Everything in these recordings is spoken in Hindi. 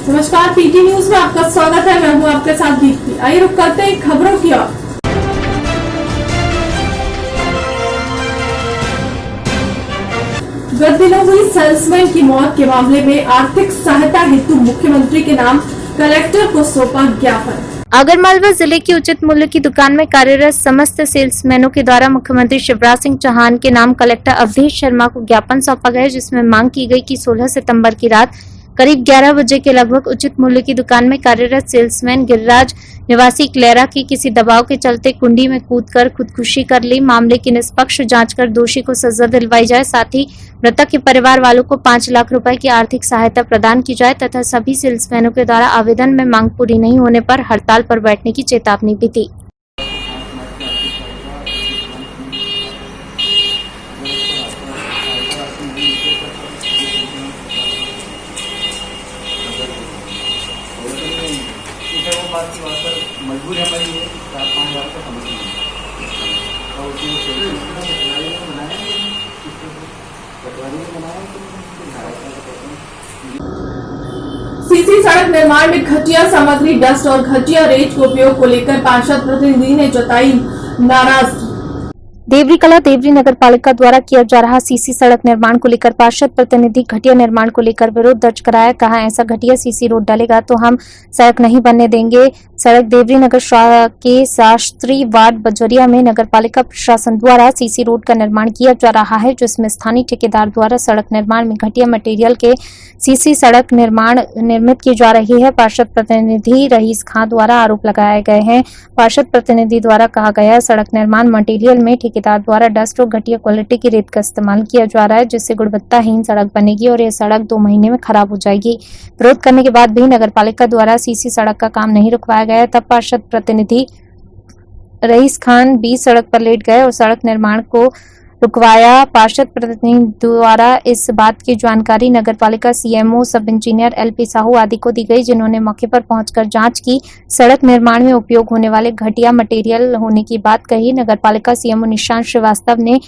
नमस्कार, पीटी न्यूज में आपका स्वागत है। मैं हूं आपके साथ दीप्ति। आइए रुक करते हैं खबरों की ओर। गत दिनों हुई सेल्समैन की मौत के मामले में आर्थिक सहायता हेतु मुख्यमंत्री के नाम कलेक्टर को सौंपा ज्ञापन। आगरमालवा जिले की उचित मूल्य की दुकान में कार्यरत समस्त सेल्समैनों के द्वारा मुख्यमंत्री शिवराज सिंह चौहान के नाम कलेक्टर अवधेश शर्मा को ज्ञापन सौंपा गया, जिसमें मांग की गई कि 16 सितंबर की रात करीब 11 बजे के लगभग उचित मूल्य की दुकान में कार्यरत सेल्समैन गिरिराज निवासी क्लेरा की किसी दबाव के चलते कुंडी में कूदकर खुदकुशी कर ली। मामले की निष्पक्ष जांच कर दोषी को सजा दिलवाई जाए, साथ ही मृतक के परिवार वालों को 5 लाख रुपए की आर्थिक सहायता प्रदान की जाए तथा सभी सेल्समैनों के द्वारा आवेदन में मांग पूरी नहीं होने पर हड़ताल पर बैठने की चेतावनी भी दी। मजबूर है हमारी 4-5 हज़ार का समझ नहीं और सीसी सड़क निर्माण में घटिया सामग्री, डस्ट और घटिया रेत के उपयोग को लेकर पार्षद प्रतिनिधि ने जताई नाराजगी। देवरी कला देवरी नगर पालिका द्वारा किया जा रहा सीसी सड़क निर्माण को लेकर पार्षद प्रतिनिधि घटिया निर्माण को लेकर विरोध दर्ज कराया। कहा, ऐसा घटिया सीसी रोड डालेगा तो हम सड़क नहीं बनने देंगे। सड़क देवरी नगर के शास्त्री वार्ड बजरिया में नगर पालिका प्रशासन द्वारा सीसी रोड का निर्माण किया जा रहा है, जिसमें स्थानीय ठेकेदार द्वारा सड़क निर्माण में घटिया मटेरियल के सीसी सड़क निर्मित की जा रही है। पार्षद प्रतिनिधि रईस खां द्वारा आरोप लगाए गए हैं। पार्षद प्रतिनिधि द्वारा कहा गया, सड़क निर्माण मटेरियल में ठेकेदार द्वारा डस्ट और घटिया क्वालिटी की रेत का इस्तेमाल किया जा रहा है, जिससे गुणवत्ताहीन सड़क बनेगी और यह सड़क 2 महीने में खराब हो जाएगी। विरोध करने के बाद भी नगर पालिका द्वारा सीसी सड़क का काम नहीं रुकवाया गया। तब पार्षद प्रतिनिधि रईस खान 20 सड़क पर लेट गए और सड़क निर्माण को रुकवाया। पार्षद प्रतिनिधि द्वारा इस बात की जानकारी नगर पालिका सीएमओ सब इंजीनियर LP साहू आदि को दी गई, जिन्होंने मौके पर पहुंचकर जांच की। सड़क निर्माण में उपयोग होने वाले घटिया मटेरियल होने की बात कही। नगर पालिका सीएमओ निशांत श्रीवास्तव ने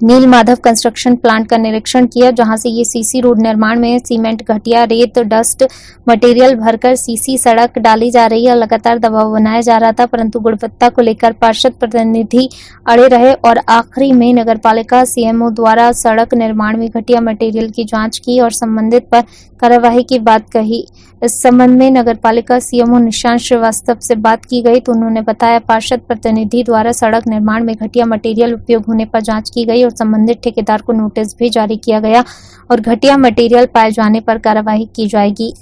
नील माधव कंस्ट्रक्शन प्लांट का निरीक्षण किया, जहां से ये सीसी रोड निर्माण में सीमेंट, घटिया रेत, डस्ट मटेरियल भरकर सीसी सड़क डाली जा रही है। लगातार दबाव बनाया जा रहा था, परंतु गुणवत्ता को लेकर पार्षद प्रतिनिधि अड़े रहे और आखिरी में नगर पालिका सीएमओ द्वारा सड़क निर्माण में घटिया मटेरियल की जांच की और संबंधित पर कार्यवाही की बात कही। इस संबंध में नगर पालिका सीएमओ निशांत श्रीवास्तव से बात की गई तो उन्होंने बताया, पार्षद प्रतिनिधि द्वारा सड़क निर्माण में घटिया मटेरियल उपयोग होने पर जांच की गई और संबंधित ठेकेदार को नोटिस भी जारी किया गया और घटिया मटेरियल पाए जाने पर कार्यवाही की जाएगी।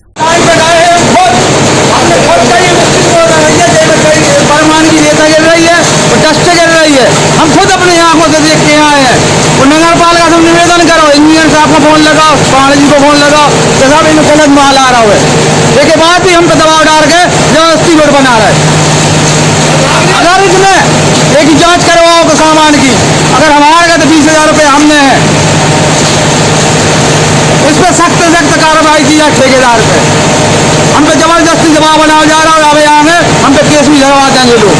हम खुद अपनी आंखों से देख के आए हैं। नगर पालिका से निवेदन करो, इंजीनियर साहब को फोन लगाओ, पाणी जी को फोन लगाओ, साहब इन्हें गलत माल आ रहा है। इसके बाद भी हम पे दबाव डाल के जबरदस्ती रोड बना रहे हैं। अगर इसमें एक जांच करवाओ तो सामान की, अगर हमारे गए तो 20,000 रुपये हमने हैं। इस पर सख्त से सख्त कार्रवाई की जाए ठेकेदार पे। हम पे जबरदस्ती दबाव बनाया जा रहा है। अब आगे हम पे केस भी लड़वा देंगे लोग।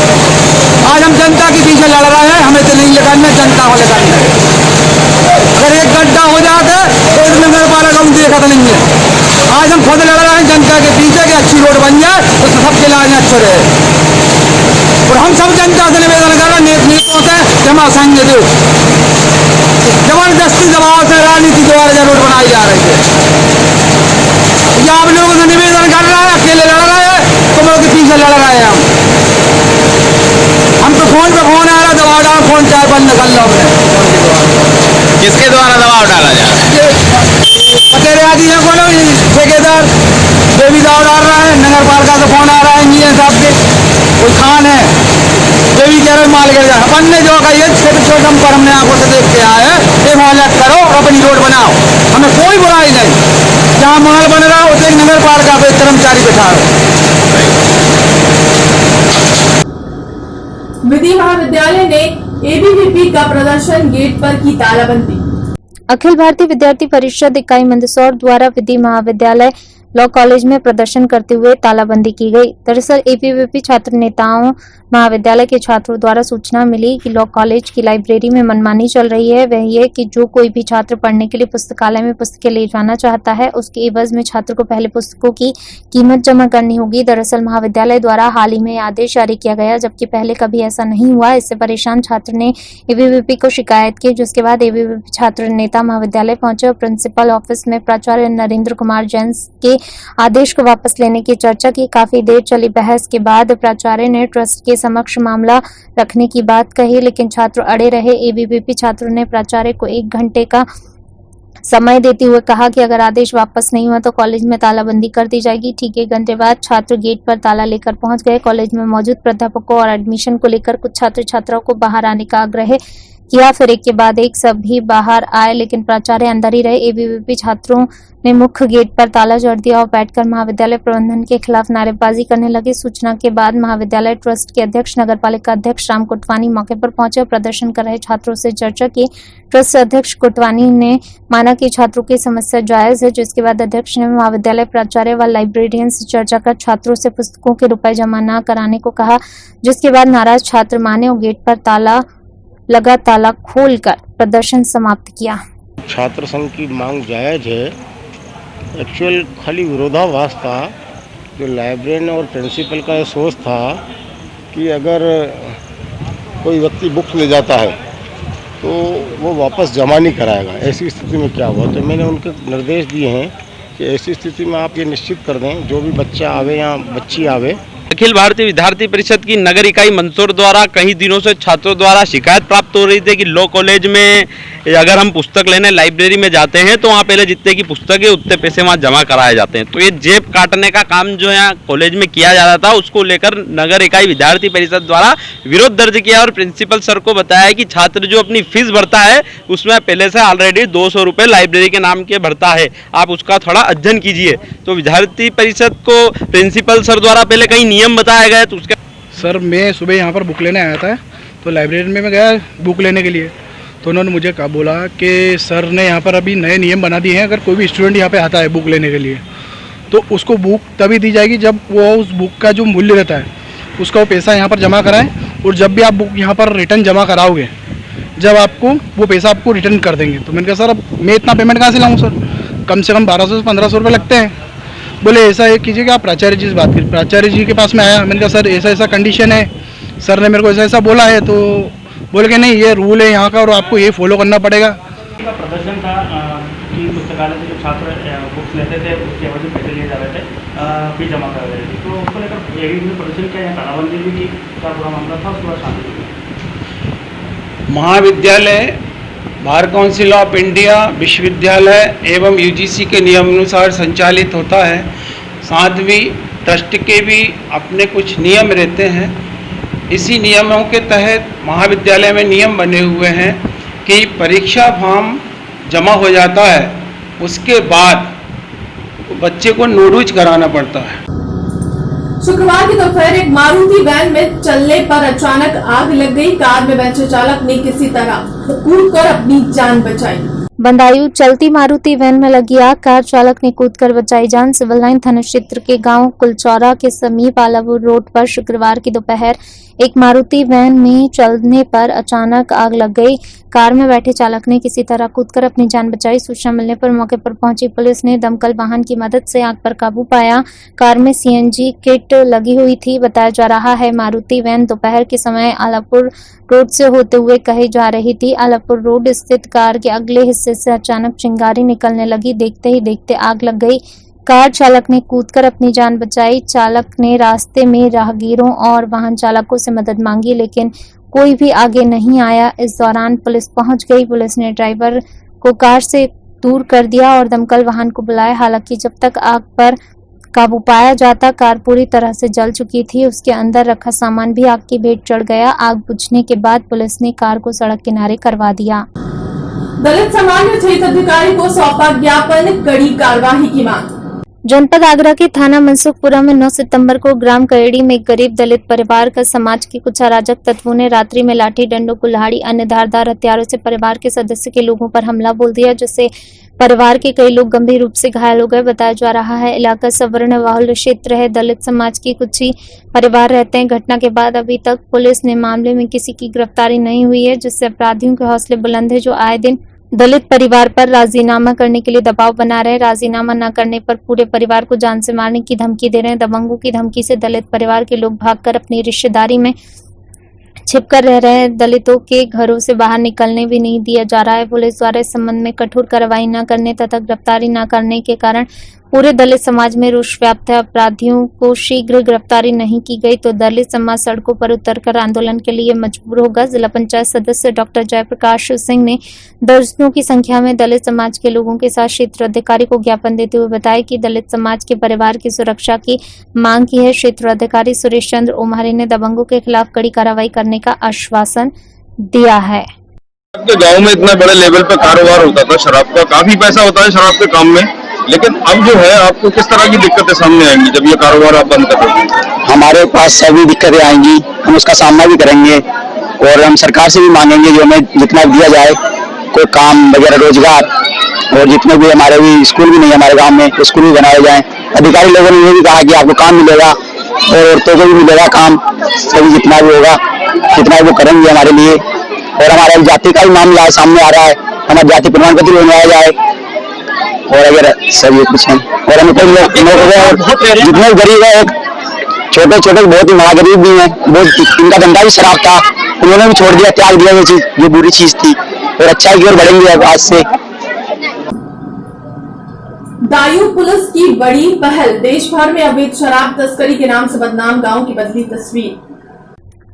आज हम जनता के पीछे लड़ रहे हैं, हमें तो नहीं लड़ना, जनता को लड़ना है। अगर एक गड्ढा हो जाता तो इस नगर पालिका हम देखा नहीं है। आज हम खुद लड़ रहे हैं जनता के पीछे कि अच्छी रोड बन जाए तो सबके लाने अच्छे रहे। और हम सब जनता से निवेदन कर रहे हैं, नेताओं से जमा संघ दो, जबरदस्ती दबाव से राजनीति द्वारा रोड बनाई जा रही है। या आप लोगों से निवेदन कर रहा है, अकेले लड़ रहे हैं, तुम लोग के पीछे लड़ रहे हैं। हम तो फोन पे फोन आ रहा, दबाव डाल, फोन चाय बंद कर लो। किसके द्वारा दबाव डाला जा रहा है? पटेरे आदि है, बोलो ठेकेदार देवी दबाव डाल रहा है। नगर पालिका से फोन आ रहा है, इंजीनियर साहब के कोई खान है, देवी कह रहे माल गिर जाए। अपन ने जो कही है छोटे हम पर हमने आंखों से देख के आए हैं, ये मोहल्लत करो और अपनी रोड बनाओ, हमें कोई बुराई नहीं। जहाँ माल बन रहा है उसे नगर पालिका पे कर्मचारी बैठा रहे। विधि महाविद्यालय ने ABVP का प्रदर्शन, गेट पर की तालाबंदी। अखिल भारतीय विद्यार्थी परिषद इकाई मंदसौर द्वारा विधि महाविद्यालय लॉ कॉलेज में प्रदर्शन करते हुए तालाबंदी की गई। दरअसल एबीवीपी छात्र नेताओं महाविद्यालय के छात्रों द्वारा सूचना मिली कि लॉ कॉलेज की लाइब्रेरी में मनमानी चल रही है। वह ये कि जो कोई भी छात्र पढ़ने के लिए पुस्तकालय में पुस्तकें ले जाना चाहता है, उसके एवज में छात्र को पहले पुस्तकों की कीमत जमा करनी होगी। दरअसल महाविद्यालय द्वारा हाल ही में आदेश जारी किया गया, जबकि पहले कभी ऐसा नहीं हुआ। इससे परेशान छात्र ने एबीवीपी को शिकायत की, जिसके बाद एबीवीपी छात्र नेता महाविद्यालय पहुंचे और प्रिंसिपल ऑफिस में प्राचार्य नरेंद्र कुमार जैन के आदेश को वापस लेने की चर्चा की। काफी देर चली बहस के बाद प्राचार्य ने ट्रस्ट के समक्ष मामला रखने की बात कही, लेकिन छात्र अड़े रहे। एबीवीपी छात्रों ने प्राचार्य को 1 घंटे का समय देते हुए कहा कि अगर आदेश वापस नहीं हुआ तो कॉलेज में तालाबंदी कर दी जाएगी। ठीक 1 घंटे बाद छात्र गेट पर ताला लेकर पहुंच गए। कॉलेज में मौजूद प्राध्यापकों और एडमिशन को लेकर कुछ छात्र छात्राओं को बाहर आने का आग्रह किया। फिर एक के बाद एक सभी बाहर आए, लेकिन प्राचार्य अंदर ही रहे। एबीवीपी छात्रों ने मुख्य गेट पर ताला जड़ दिया और बैठकर महाविद्यालय प्रबंधन के खिलाफ नारेबाजी करने लगे। सूचना के बाद महाविद्यालय ट्रस्ट के अध्यक्ष नगरपालिका अध्यक्ष राम कोटवानी मौके पर पहुंचे और प्रदर्शन कर रहे छात्रों से चर्चा की। ट्रस्ट अध्यक्ष कोटवानी ने माना कि छात्रों की समस्या जायज है, जिसके बाद अध्यक्ष ने महाविद्यालय प्राचार्य व लाइब्रेरियन से चर्चा कर छात्रों से पुस्तकों के रुपए जमा न कराने को कहा, जिसके बाद नाराज छात्र माने और गेट पर ताला खोलकर प्रदर्शन समाप्त किया। छात्र संघ की मांग जायज है। एक्चुअल खाली विरोधाभास था। जो लाइब्रेरियन और प्रिंसिपल का ये सोच था कि अगर कोई व्यक्ति बुक्स ले जाता है तो वो वापस जमा नहीं कराएगा। ऐसी स्थिति में क्या हुआ, तो मैंने उनके निर्देश दिए हैं कि ऐसी स्थिति में आप ये निश्चित कर दें जो भी बच्चा आवे या बच्ची आवे। अखिल भारतीय विद्यार्थी परिषद की नगर इकाई मंदसौर द्वारा कई दिनों से छात्रों द्वारा शिकायत प्राप्त हो रही थी कि लॉ कॉलेज में अगर हम पुस्तक लेने लाइब्रेरी में जाते हैं तो वहाँ पहले जितने की पुस्तक है उतने पैसे वहाँ जमा कराए जाते हैं। तो ये जेब काटने का काम जो यहाँ कॉलेज में किया जा रहा था, उसको लेकर नगर इकाई विद्यार्थी परिषद द्वारा विरोध दर्ज किया और प्रिंसिपल सर को बताया कि छात्र जो अपनी फीस भरता है उसमें पहले से ऑलरेडी 200 रुपये लाइब्रेरी के नाम के भरता है, आप उसका थोड़ा अध्ययन कीजिए। तो विद्यार्थी परिषद को प्रिंसिपल सर द्वारा पहले कई नियम बताया गया, तो उसके सर मैं सुबह यहाँ पर बुक लेने आया था, तो लाइब्रेरी में मैं गया बुक लेने के लिए, तो उन्होंने मुझे कहा बोला कि सर ने यहाँ पर अभी नए नियम बना दिए हैं, अगर कोई भी स्टूडेंट यहाँ पे आता है बुक लेने के लिए तो उसको बुक तभी दी जाएगी जब वो उस बुक का जो मूल्य रहता है उसका वो पैसा यहाँ पर जमा कराएं, और जब भी आप बुक यहाँ पर रिटर्न जमा कराओगे जब आपको वो पैसा आपको रिटर्न कर देंगे। तो मैंने कहा सर अब मैं इतना पेमेंट कहाँ से लाऊँ सर, कम से कम 1200 से 1500 रुपये लगते हैं। बोले ऐसा एक कीजिए कि आप प्राचार्य जी से बात करिए। प्राचार्य जी के पास में आया, मैंने कहा सर ऐसा ऐसा कंडीशन है, सर ने मेरे को ऐसा ऐसा बोला है, तो बोले कि नहीं ये रूल है यहाँ का और आपको ये फॉलो करना पड़ेगा। प्रदर्शन था कि पुस्तकालय से जो छात्र बुक्स लेते थे उसके वजह से पैसे लिए जा रहे थे, फीस जमा कर रहे थे, तो उसको लेकर एबीवीपी ने प्रदर्शन किया, यहाँ तालाबंदी भी की, क्या पूरा मामला था उसके बाद शांति हुई। महाविद्यालय बार काउंसिल ऑफ इंडिया विश्वविद्यालय एवं यूजीसी के नियमानुसार संचालित होता है। साथ भी ट्रस्ट के भी अपने कुछ नियम रहते हैं। इसी नियमों के तहत महाविद्यालय में नियम बने हुए हैं कि परीक्षा फॉर्म जमा हो जाता है, उसके बाद बच्चे को नोटबुक कराना पड़ता है। शुक्रवार की दोपहर एक मारुति वैन में चलने पर अचानक आग लग गई। कार में बैठे चालक ने किसी तरह कूदकर अपनी जान बचाई। बंदायूं चलती मारुति वैन में लगी आग, कार चालक ने कूदकर बचाई जान। सिविल लाइन थाना क्षेत्र के गांव कुलचौरा के समीप आलापुर रोड पर शुक्रवार की दोपहर एक मारुति वैन में चलने पर अचानक आग लग गई। कार में बैठे चालक ने किसी तरह कूदकर अपनी जान बचाई। सूचना मिलने पर मौके पर पहुंची पुलिस ने दमकल वाहन की मदद से आग पर काबू पाया। कार में सीएनजी किट लगी हुई थी। बताया जा रहा है मारुति वैन दोपहर के समय आलापुर रोड से होते हुए कही जा रही थी। आलापुर रोड स्थित कार के अगले हिस्से से अचानक चिंगारी निकलने लगी। देखते ही देखते आग लग गई। कार चालक ने कूदकर अपनी जान बचाई। चालक ने रास्ते में राहगीरों और वाहन चालकों से मदद मांगी, लेकिन कोई भी आगे नहीं आया। इस दौरान पुलिस पहुंच गई। पुलिस ने ड्राइवर को कार से दूर कर दिया और दमकल वाहन को बुलाया। हालांकि जब तक आग पर काबू पाया जाता, कार पूरी तरह से जल चुकी थी। उसके अंदर रखा सामान भी आग की भेंट चढ़ गया। आग बुझने के बाद पुलिस ने कार को सड़क किनारे करवा दिया। दलित समाज में 6 अधिकारी को सौंपा ज्ञापन, कड़ी कार्रवाई की मांग। जनपद आगरा के थाना मनसुखपुरा में 9 सितंबर को ग्राम करेड़ी में एक गरीब दलित परिवार का समाज के कुछ अराजक तत्वों ने रात्रि में लाठी डंडों कुल्हाड़ी अन्य धारदार हथियारों से परिवार के सदस्य के लोगों पर हमला बोल दिया, जिससे परिवार के कई लोग गंभीर रूप से घायल हो गए। बताया जा रहा है इलाका सवर्ण बाहुल्य क्षेत्र है, दलित समाज के कुछ ही परिवार रहते हैं। घटना के बाद अभी तक पुलिस ने मामले में किसी की गिरफ्तारी नहीं हुई है, जिससे अपराधियों के हौसले बुलंद है जो आए दिन दलित परिवार पर राजीनामा करने के लिए दबाव बना रहे। राजीनामा न करने पर पूरे परिवार को जान से मारने की धमकी दे रहे हैं। दबंगों की धमकी से दलित परिवार के लोग भागकर अपनी रिश्तेदारी में छिपकर रह रहे हैं। दलितों के घरों से बाहर निकलने भी नहीं दिया जा रहा है। पुलिस द्वारा इस संबंध में कठोर कार्रवाई न करने तथा गिरफ्तारी न करने के कारण पूरे दलित समाज में रोष व्याप्त है। अपराधियों को शीघ्र गिरफ्तारी नहीं की गई तो दलित समाज सड़कों पर उतरकर आंदोलन के लिए मजबूर होगा। जिला पंचायत सदस्य डॉक्टर जयप्रकाश सिंह ने दर्जनों की संख्या में दलित समाज के लोगों के साथ क्षेत्र अधिकारी को ज्ञापन देते हुए बताया कि दलित समाज के परिवार की सुरक्षा की मांग की है। क्षेत्र अधिकारी सुरेश चंद्र ओमारे ने दबंगों के खिलाफ कड़ी कार्रवाई करने का आश्वासन दिया है। आपके गांव में इतना बड़े लेवल पे कारोबार होता था शराब का, काफी पैसा होता है शराब के काम में, लेकिन अब जो है आपको किस तरह की दिक्कतें सामने आएंगी जब ये कारोबार आप बंद करोगे? हमारे पास सभी दिक्कतें आएंगी, हम उसका सामना भी करेंगे और हम सरकार से भी मांगेंगे जो हमें जितना दिया जाए, कोई काम वगैरह रोजगार, और जितने भी हमारे भी स्कूल भी नहीं है हमारे गांव में, स्कूल भी बनाए जाए। अधिकारी लोगों ने ये भी कहा कि आपको काम मिलेगा और औरतों को भी मिलेगा काम, सभी जितना भी होगा जितना वो करेंगे हमारे लिए। और हमारे जाति का भी मामला सामने आ रहा है, हमारा जाति प्रमाण पत्र बनवाया जाए और अगर सभी कुछ है। और हमें कोई लोग जितने गरीब है, छोटे छोटे बहुत ही महागरीब भी हैं, बहुत इनका धंधा भी शराब था, उन्होंने भी छोड़ दिया, त्याग दिया ये चीज, ये बुरी चीज थी और अच्छाई की ओर बढ़ेंगे अब आज से। दायूं पुलिस की बड़ी पहल, देश भर में अवैध शराब तस्करी के नाम से बदनाम गांव की बदली तस्वीर।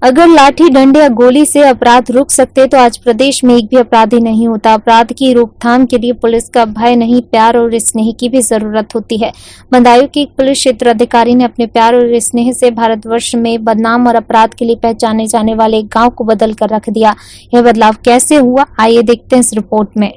अगर लाठी डंडे या गोली से अपराध रुक सकते तो आज प्रदेश में एक भी अपराधी नहीं होता। अपराध की रोकथाम के लिए पुलिस का भय नहीं, प्यार और स्नेह की भी जरूरत होती है। बदायूं के एक पुलिस क्षेत्र अधिकारी ने अपने प्यार और स्नेह से भारतवर्ष में बदनाम और अपराध के लिए पहचाने जाने वाले एक गांव को बदल कर रख दिया। यह बदलाव कैसे हुआ, आइए देखते हैं इस रिपोर्ट में।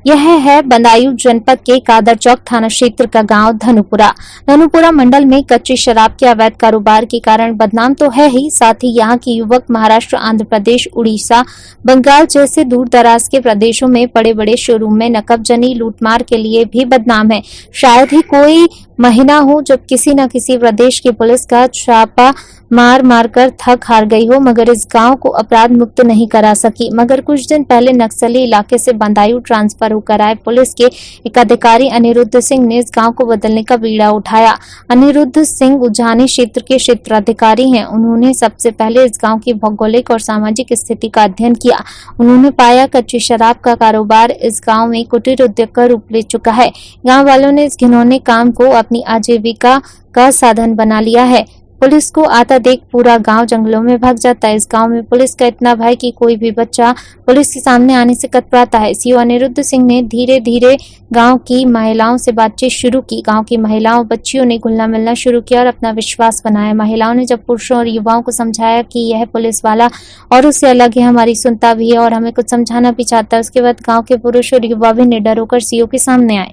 यह है बदायूं जनपद के कादर चौक थाना क्षेत्र का गांव धनुपुरा। धनुपुरा मंडल में कच्ची शराब के अवैध कारोबार के कारण बदनाम तो है ही, साथ ही यहाँ के युवक महाराष्ट्र, आंध्र प्रदेश, उड़ीसा, बंगाल जैसे दूर दराज के प्रदेशों में बड़े बड़े शोरूम में नकबजनी लूटमार के लिए भी बदनाम है। शायद ही कोई महीना हो जब किसी न किसी प्रदेश की पुलिस का छापा मार मार कर थक हार गई हो, मगर इस गांव को अपराध मुक्त नहीं करा सकी। मगर कुछ दिन पहले नक्सली इलाके से बदायूं ट्रांसफर होकर आए पुलिस के एक अधिकारी अनिरुद्ध सिंह ने इस गांव को बदलने का बीड़ा उठाया। अनिरुद्ध सिंह उजानी क्षेत्र के क्षेत्राधिकारी हैं। उन्होंने सबसे पहले इस गांव की भौगोलिक और सामाजिक स्थिति का अध्ययन किया। उन्होंने पाया कच्ची शराब का कारोबार इस गाँव में कुटीर उद्योग का रूप ले चुका है। गाँव वालों ने इस घिनौने काम को अपनी आजीविका का साधन बना लिया है। पुलिस को आता देख पूरा गांव जंगलों में भाग जाता है। इस गांव में पुलिस का इतना भय कि कोई भी बच्चा पुलिस के सामने आने से कतराता है। सीओ अनिरुद्ध सिंह ने धीरे धीरे गांव की महिलाओं से बातचीत शुरू की। गांव की महिलाओं बच्चियों ने घुलना मिलना शुरू किया और अपना विश्वास बनाया। महिलाओं ने जब पुरुषों और युवाओं को समझाया कि यह पुलिस वाला और उससे अलग है, हमारी सुनता भी है और हमें कुछ समझाना भी चाहता है, उसके बाद गाँव के पुरुष और युवा भी निडर होकर सीओ के सामने आए।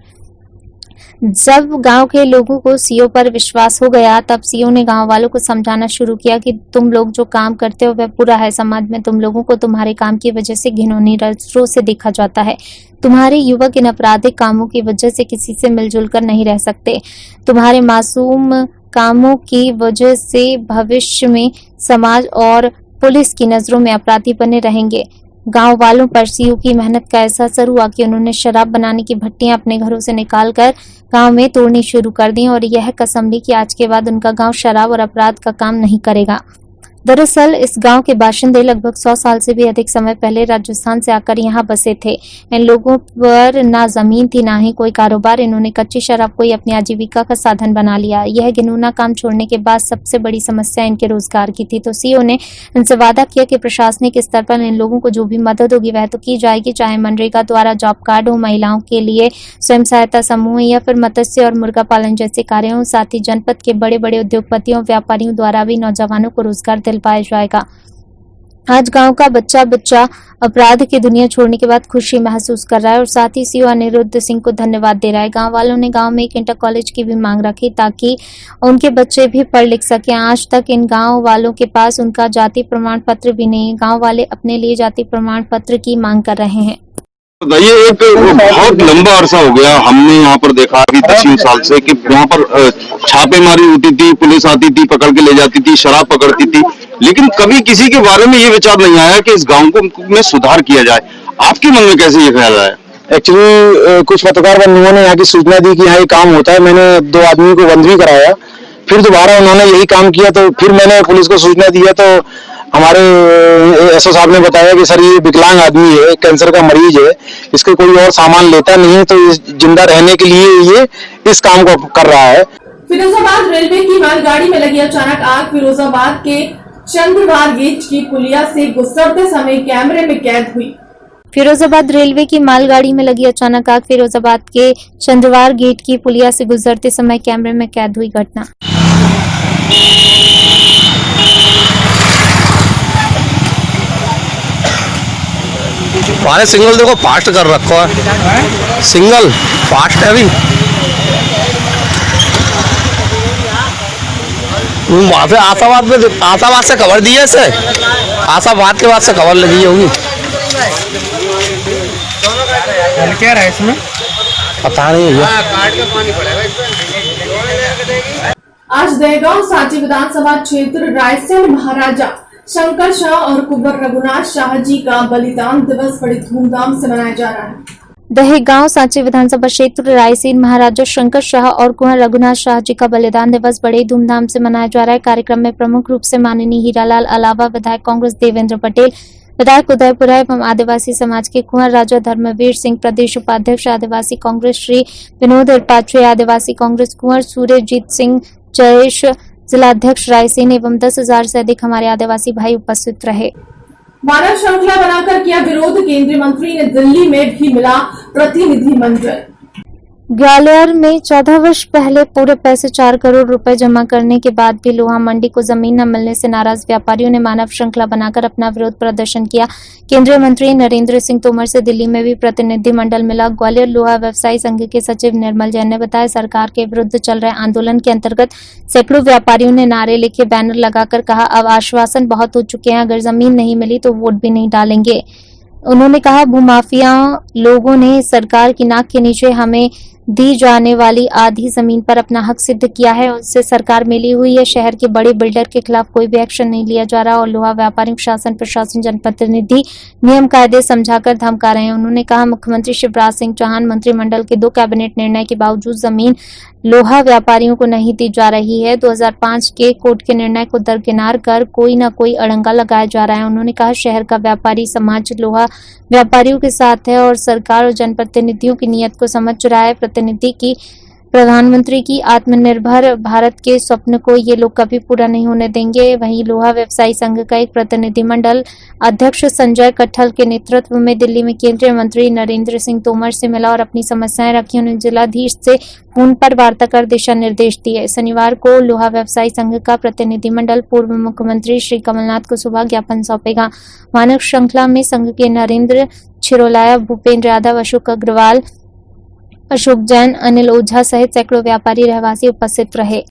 जब गांव के लोगों को सीओ पर विश्वास हो गया, तब सीओ ने गांव वालों को समझाना शुरू किया कि तुम लोग जो काम करते हो वह बुरा है। समाज में तुम लोगों को तुम्हारे काम की वजह से घिनौनी नजरों से देखा जाता है। तुम्हारे युवक इन आपराधिक कामों की वजह से किसी से मिलजुल कर नहीं रह सकते। तुम्हारे मासूम कामों की वजह से भविष्य में समाज और पुलिस की नजरों में अपराधी बने रहेंगे। गांव वालों पर सीओ की मेहनत का ऐसा असर हुआ कि उन्होंने शराब बनाने की भट्टियां अपने घरों से निकालकर गांव में तोड़नी शुरू कर दी और यह कसम ली कि आज के बाद उनका गांव शराब और अपराध का काम नहीं करेगा। दरअसल इस गांव के बाशिंदे लगभग 100 साल से भी अधिक समय पहले राजस्थान से आकर यहाँ बसे थे। इन लोगों पर ना जमीन थी ना ही कोई कारोबार। इन्होंने कच्ची शराब को ही अपनी आजीविका का साधन बना लिया। यह घिनौना काम छोड़ने के बाद सबसे बड़ी समस्या इनके रोजगार की थी। तो सीओ ने इनसे वादा किया कि प्रशासनिक स्तर पर इन लोगों को जो भी मदद होगी वह तो की जाएगी, चाहे मनरेगा द्वारा जॉब कार्ड हो, महिलाओं के लिए स्वयं सहायता समूह या फिर मत्स्य और मुर्गा पालन जैसे कार्य हो। साथ ही जनपद के बड़े बड़े उद्योगपतियों व्यापारियों द्वारा भी नौजवानों को रोजगार पाया जाएगा। आज गांव का बच्चा बच्चा अपराध की दुनिया छोड़ने के बाद खुशी महसूस कर रहा है और साथ ही सीओ अनिरुद्ध सिंह को धन्यवाद दे रहा है। गांव वालों ने गांव में एक इंटर कॉलेज की भी मांग रखी ताकि उनके बच्चे भी पढ़ लिख सकें। आज तक इन गांव वालों के पास उनका जाति प्रमाण पत्र भी नहीं है। गांव वाले अपने लिए जाति प्रमाण पत्र की मांग कर रहे हैं। ये एक बहुत लंबा अरसा हो गया, हमने यहाँ पर देखा अभी 10 साल से कि यहाँ पर छापेमारी होती थी, पुलिस आती थी, पकड़ के ले जाती थी, शराब पकड़ती थी, लेकिन कभी किसी के बारे में ये विचार नहीं आया कि इस गांव को में सुधार किया जाए। आपके मन में कैसे ये ख्याल आया? एक्चुअली कुछ पत्रकार बंधुओं ने यहाँ की सूचना दी कि यहाँ ये काम होता है। मैंने 2 आदमी को बंद भी कराया, फिर दोबारा उन्होंने यही काम किया, तो फिर मैंने पुलिस को सूचना दिया तो हमारे एसओ साहब ने बताया कि सर ये विकलांग आदमी है, कैंसर का मरीज है, इसके कोई और सामान लेता नहीं है, तो जिंदा रहने के लिए ये इस काम को कर रहा है। फिरोजाबाद रेलवे की मालगाड़ी में लगी अचानक आग फिरोजाबाद के चंद्रवार गेट की पुलिया से गुजरते समय कैमरे में कैद हुई। फिरोजाबाद रेलवे की मालगाड़ी में लगी अचानक आग फिरोजाबाद के चंद्रवार गेट की पुलिया से गुजरते समय कैमरे में कैद हुई घटना। हमारे सिग्नल देखो फास्ट कर रखा है, सिग्नल फास्ट है अभी। वहाँ पे आशाबाद से खबर दी है, इसे आशाबाद के बाद से खबर लगी होगी। क्या रहा है इसमें पता नहीं है। आज दहगांव सांची विधानसभा क्षेत्र रायसेन महाराजा शंकर शाह और कुंवर रघुनाथ शाह जी का बलिदान दिवस बड़ी धूमधाम से मनाया जा रहा है। दहेगांव सांची विधानसभा क्षेत्र रायसेन महाराजा शंकर शाह और कुंवर रघुनाथ शाह जी का बलिदान दिवस बड़े धूमधाम से मनाया जा रहा है। कार्यक्रम में प्रमुख रूप से माननीय हीरालाल अलावा, विधायक कांग्रेस देवेंद्र पटेल, विधायक उदयपुरा एवं आदिवासी समाज के कुंवर राजा धर्मवीर सिंह, प्रदेश उपाध्यक्ष आदिवासी कांग्रेस श्री विनोद पाचवे, आदिवासी कांग्रेस कुंवर सूर्यजीत सिंह जयेश, जिलाध्यक्ष रायसेन एवं 10,000 से अधिक हमारे आदिवासी भाई उपस्थित रहे। मानव श्रृंखला बनाकर किया विरोध, केंद्रीय मंत्री ने दिल्ली में भी मिला प्रतिनिधि मंडल। ग्वालियर में 14 वर्ष पहले पूरे पैसे 4 करोड़ रुपए जमा करने के बाद भी लोहा मंडी को जमीन न मिलने से नाराज व्यापारियों ने मानव श्रृंखला बनाकर अपना विरोध प्रदर्शन किया। केंद्रीय मंत्री नरेंद्र सिंह तोमर से दिल्ली में भी प्रतिनिधि मंडल मिला। ग्वालियर लोहा व्यवसायी संघ के सचिव निर्मल जैन ने बताया, सरकार के विरुद्ध चल रहे आंदोलन के अंतर्गत सैकड़ों व्यापारियों ने नारे लिखे, बैनर लगाकर कहा, अब आश्वासन बहुत हो चुके हैं, अगर जमीन नहीं मिली तो वोट भी नहीं डालेंगे। उन्होंने कहा, भूमाफिया लोगों ने सरकार की नाक के नीचे हमें दी जाने वाली आधी जमीन पर अपना हक सिद्ध किया है, उससे सरकार मिली हुई है। शहर के बड़े बिल्डर के खिलाफ कोई भी एक्शन नहीं लिया जा रहा और लोहा व्यापारियों, शासन प्रशासन, जनप्रतिनिधि नियम कायदे समझाकर धमका रहे हैं। उन्होंने कहा, मुख्यमंत्री शिवराज सिंह चौहान मंत्रिमंडल के 2 कैबिनेट निर्णय के बावजूद जमीन लोहा व्यापारियों को नहीं दी जा रही है। 2005 के कोर्ट के निर्णय को दरकिनार कर कोई न कोई अड़ंगा लगाया जा रहा है। उन्होंने कहा, शहर का व्यापारी समाज लोहा व्यापारियों के साथ है और सरकार और जनप्रतिनिधियों की नीयत को समझ रहा है। प्रतिनिधि की प्रधानमंत्री की आत्मनिर्भर भारत के स्वप्न को ये लोग कभी पूरा नहीं होने देंगे। वहीं लोहा व्यवसायी संघ का एक प्रतिनिधिमंडल अध्यक्ष संजय कट्ठल के नेतृत्व में दिल्ली में केंद्रीय मंत्री नरेंद्र सिंह तोमर से मिला और अपनी समस्याएं रखी। उन्होंने जिलाधीश से फोन पर वार्ता कर दिशा निर्देश दिए। शनिवार को लोहा व्यवसायी संघ का प्रतिनिधिमंडल पूर्व मुख्यमंत्री श्री कमलनाथ को सुबह ज्ञापन सौंपेगा। मानव श्रृंखला में संघ के नरेंद्र छिरोलाया, भूपेंद्र यादव, अशोक अग्रवाल, अशोक जैन, अनिल ओझा सहित सैकड़ों व्यापारी रहवासी उपस्थित रहे।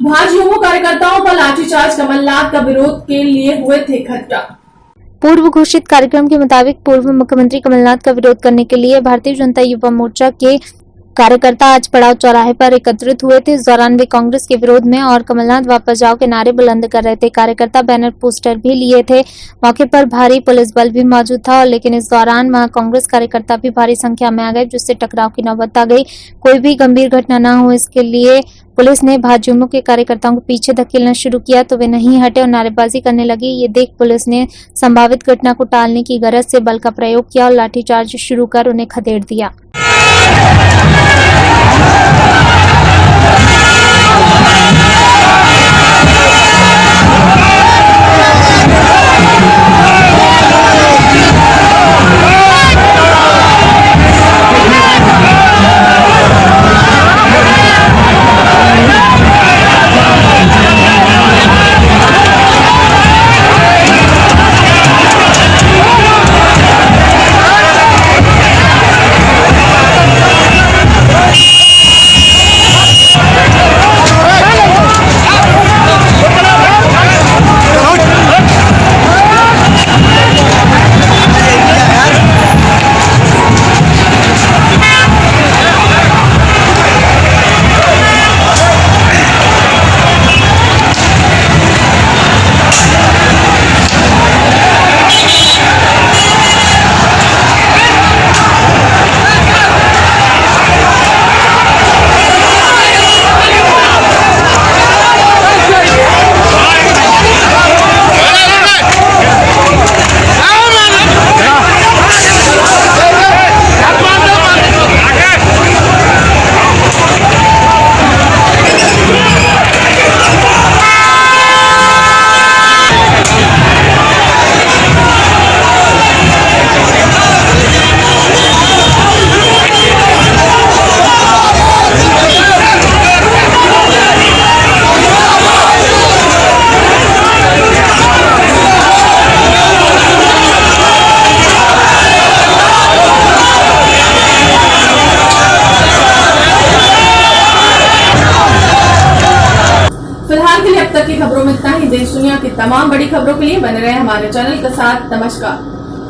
भाजयुमो कार्यकर्ताओं पर लाठीचार्ज, कमलनाथ का विरोध के लिए हुए थे इकट्ठा। पूर्व घोषित कार्यक्रम के मुताबिक पूर्व मुख्यमंत्री कमलनाथ का विरोध करने के लिए भारतीय जनता युवा मोर्चा के कार्यकर्ता आज पड़ाव चौराहे पर एकत्रित हुए थे। इस दौरान वे कांग्रेस के विरोध में और कमलनाथ वापस जाओ के नारे बुलंद कर रहे थे। कार्यकर्ता बैनर पोस्टर भी लिए थे। मौके पर भारी पुलिस बल भी मौजूद था, लेकिन इस दौरान वहां कांग्रेस कार्यकर्ता भी भारी संख्या में आ गए, जिससे टकराव की नौबत आ गई। कोई भी गंभीर घटना न हो, इसके लिए पुलिस ने भाजयुमो के कार्यकर्ताओं को पीछे धकेलना शुरू किया तो वे नहीं हटे और नारेबाजी करने लगे। ये देख पुलिस ने संभावित घटना को टालने की गरज से बल का प्रयोग किया और लाठीचार्ज शुरू कर उन्हें खदेड़ दिया। तमाम बड़ी खबरों के लिए बने रहे हमारे चैनल के साथ। नमस्कार।